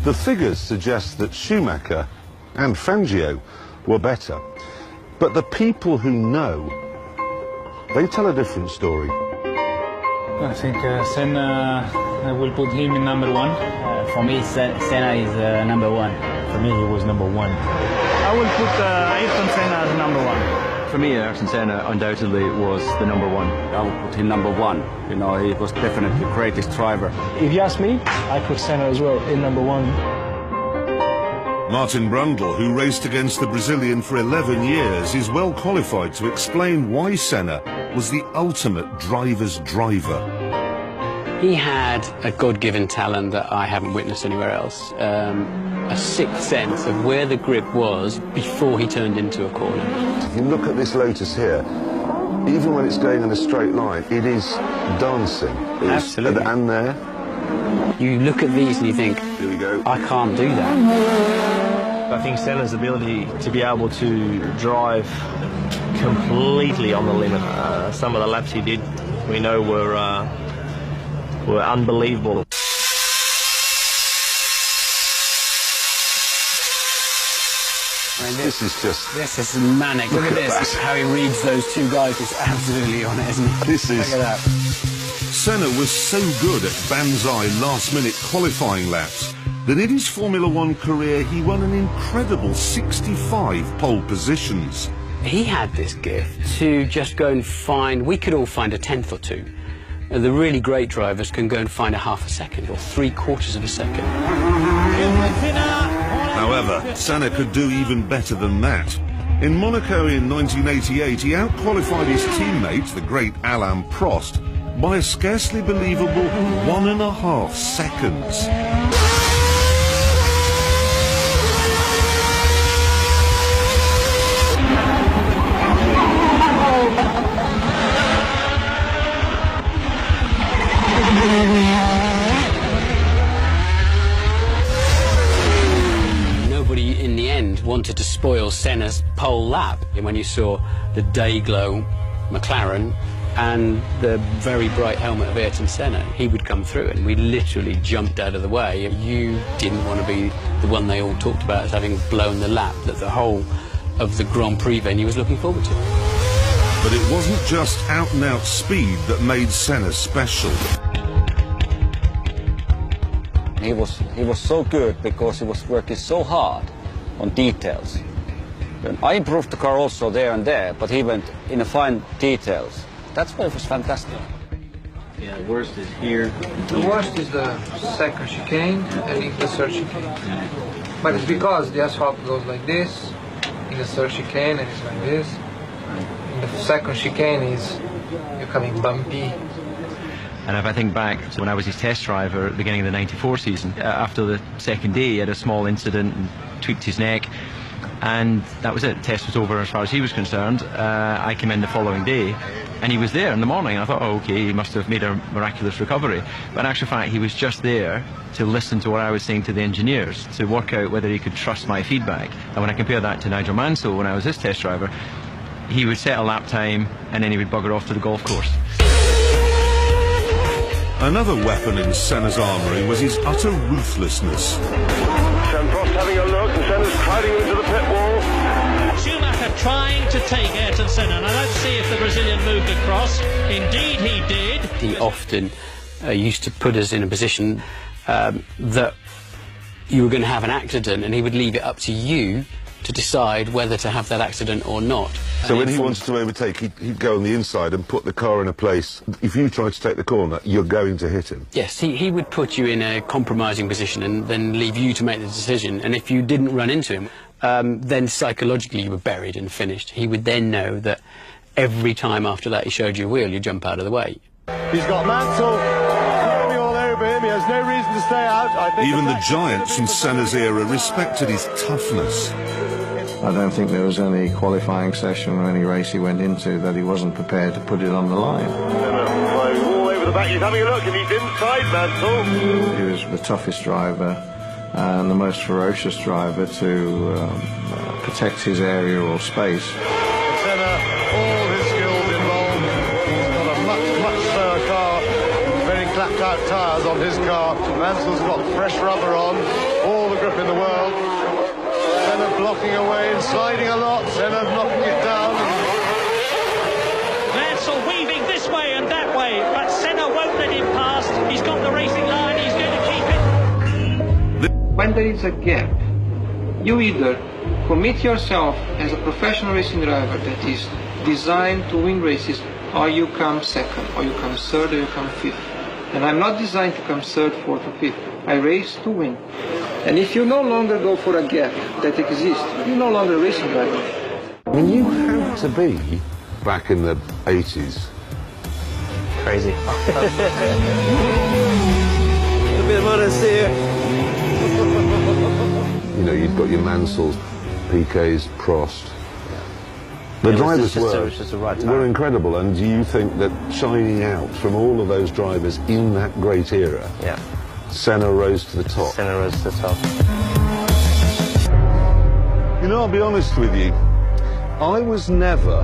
The figures suggest that Schumacher and Fangio were better, but the people who know, they tell a different story. I think Senna, I will put him in number one. For me, Senna is number one. For me, he was number one. I will put Airton Senna as number one. For me, Ayrton Senna undoubtedly was the number one. I would put him number one. You know, he was definitely the greatest driver. If you ask me, I put Senna as well in number one. Martin Brundle, who raced against the Brazilian for 11 years, is well qualified to explain why Senna was the ultimate driver's driver. He had a God-given talent that I haven't witnessed anywhere else. A sixth sense of where the grip was before he turned into a corner. If you look at this Lotus here, even when it's going in a straight line, it is dancing. Absolutely. And there. You look at these and you think, Here we go. I can't do that. I think Senna's ability to be able to drive completely on the limit. Some of the laps he did, we know, were unbelievable. This is manic. Look at this. How he reads those two guys is absolutely on it, isn't he? Look at that. Senna was so good at banzai last-minute qualifying laps that in his Formula One career he won an incredible 65 pole positions. He had this gift to just go and find, we could all find a tenth or two. The really great drivers can go and find a half a second or 3/4 of a second. However, Senna could do even better than that. In Monaco in 1988, he out-qualified his teammate, the great Alain Prost, by a scarcely believable 1.5 seconds. Nobody in the end wanted to spoil Senna's pole lap. And when you saw the day-glow McLaren and the very bright helmet of Ayrton Senna, he would come through and we literally jumped out of the way. You didn't want to be the one they all talked about as having blown the lap that the whole of the Grand Prix venue was looking forward to. But it wasn't just out-and-out speed that made Senna special. He was so good because he was working so hard on details. And I improved the car also there and there, but he went in the fine details. That's why it was fantastic. Yeah, the worst is here. The worst is the second chicane and the third chicane. But it's because the asphalt goes like this, in the third chicane and it's like this. In the second chicane you're coming bumpy. And if I think back to when I was his test driver at the beginning of the '94 season, after the second day he had a small incident and tweaked his neck, and that was it. The test was over as far as he was concerned. I came in the following day and he was there in the morning. I thought, oh, okay, he must have made a miraculous recovery. But in actual fact, he was just there to listen to what I was saying to the engineers, to work out whether he could trust my feedback. And when I compare that to Nigel Mansell when I was his test driver, he would set a lap time and then he would bugger off to the golf course. Another weapon in Senna's armoury was his utter ruthlessness. Prost having a look, and Senna's hiding into the pit wall. Schumacher trying to take Ayrton Senna, and I don't see if the Brazilian moved across. Indeed he did. He often used to put us in a position that you were going to have an accident and he would leave it up to you to decide whether to have that accident or not. So when he wanted to overtake, he'd go on the inside and put the car in a place. If you tried to take the corner, you're going to hit him. Yes, he would put you in a compromising position and then leave you to make the decision. And if you didn't run into him, then psychologically you were buried and finished. He would then know that every time after that he showed you a wheel, you jump out of the way. He's got Mansell swarming all over him. He has no reason to stay out. I think Even the giants from Senna's era respected his toughness. I don't think there was any qualifying session or any race he went into that he wasn't prepared to put it on the line. All over the back, he's having a look, and he's inside Mansell. He was the toughest driver and the most ferocious driver to protect his area or space. Senna, all his skills involved. He's got a much slower car, very clapped out tyres on his car. Mansell's got fresh rubber on. All grip in the world. Senna blocking away and sliding a lot. Senna knocking it down. Mansell weaving this way and that way, but Senna won't let him past. He's got the racing line, he's going to keep it. When there is a gap, you either commit yourself as a professional racing driver that is designed to win races, or you come second, or you come third, or you come fifth. And I'm not designed to come third, fourth, or fifth. I race to win. And if you no longer go for a gap that exists, you're no longer a racing driver. I mean, you had to be, back in the 80s, Crazy. A bit of honest here. you know, you've got your Mansells, Piquets, Prost. The drivers were incredible, and do you think that shining out from all of those drivers in that great era, Yeah. Senna rose to the top? Senna rose to the top. You know, I'll be honest with you, I was never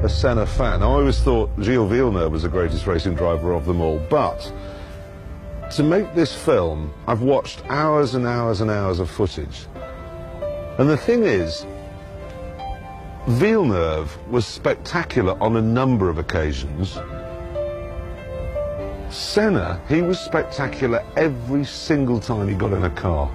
a Senna fan. I always thought Gilles Villeneuve was the greatest racing driver of them all, but to make this film, I've watched hours and hours and hours of footage. And the thing is, Villeneuve was spectacular on a number of occasions. Senna, he was spectacular every single time he got in a car.